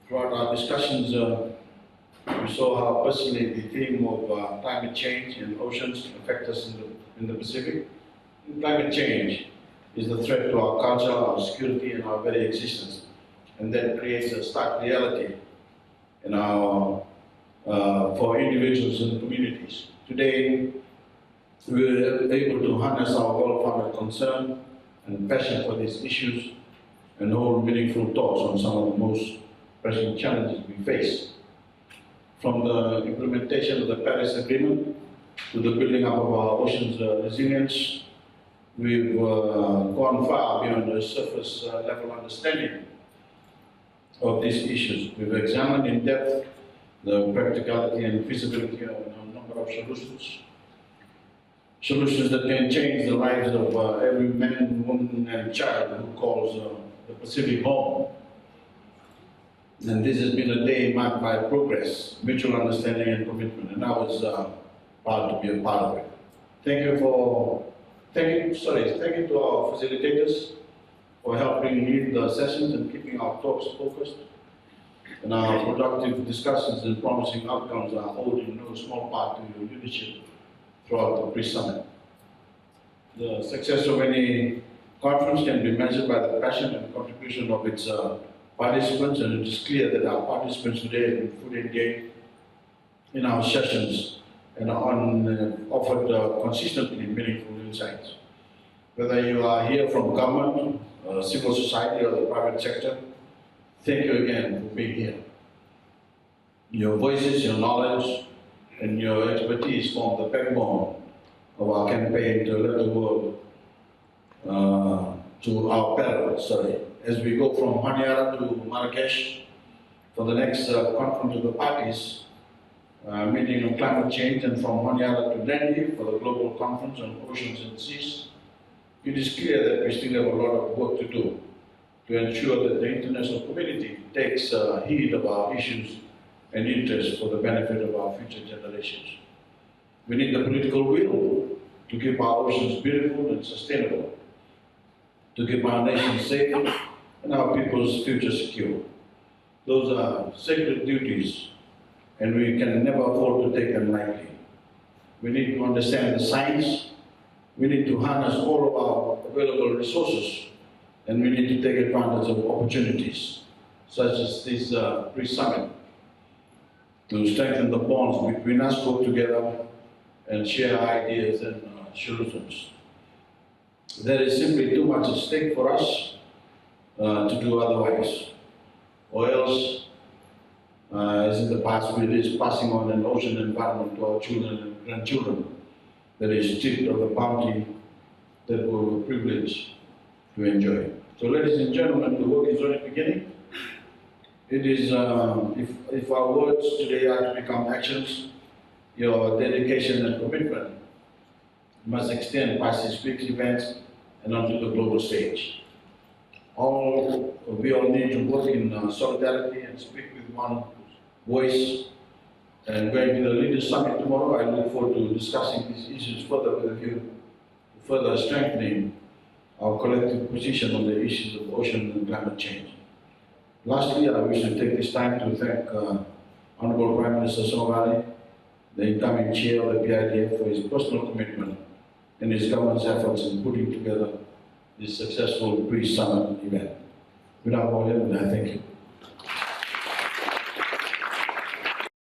Throughout our discussions, we saw how personally the theme of climate change and oceans affect us in the Pacific. And climate change is the threat to our culture, our security, and our very existence. And that creates a stark reality in for individuals and communities. Today, we are able to harness our well-founded concern and passion for these issues and hold meaningful talks on some of the most pressing challenges we face. From the implementation of the Paris Agreement to the building up of our oceans resilience, we've gone far beyond the surface level understanding of these issues. We've examined in depth the practicality and feasibility of a number of solutions. Solutions that can change the lives of every man, woman, and child who calls the Pacific home. And this has been a day marked by progress, mutual understanding, and commitment, and I was proud to be a part of it. Thank you to our facilitators for helping lead the sessions and keeping our talks focused. And our productive discussions and promising outcomes are owed in no small part to your leadership throughout the pre-summit. The success of any conference can be measured by the passion and contribution of its participants, and it is clear that our participants today have been fully engaged in our sessions and offered consistently meaningful insights. Whether you are here from government, civil society, or the private sector, thank you again for being here. Your voices, your knowledge, and your expertise form the backbone of our campaign to let the world to our parallels, as we go from Honiara to Marrakesh for the next conference of the parties, meeting on climate change, and from Honiara to Delhi for the global conference on oceans and seas. It is clear that we still have a lot of work to do to ensure that the international community takes heed of our issues and interests for the benefit of our future generations. We need the political will to keep our oceans beautiful and sustainable, to keep our nation safe and our people's future secure. Those are sacred duties, and we can never afford to take them lightly. We need to understand the science, we need to harness all of our available resources, and we need to take advantage of opportunities, such as this pre-summit, to strengthen the bonds between us, work together, and share ideas and solutions. There is simply too much at stake for us to do otherwise, or else, as in the past, we risk passing on an ocean environment to our children and grandchildren that is stripped of the bounty that we were privileged to enjoy. So, ladies and gentlemen, the work is only beginning. It is, if our words today are to become actions, your dedication and commitment must extend past these big events and onto the global stage. We all need to work in solidarity and speak with one voice. And going to the Leaders Summit tomorrow, I look forward to discussing these issues further with you, to further strengthening our collective position on the issues of ocean and climate change. Lastly, I wish to take this time to thank Honorable Prime Minister Songali, the incoming chair of the PIDF, for his personal commitment and his government's efforts in putting together this successful pre-summit event. Without more ado, I thank you.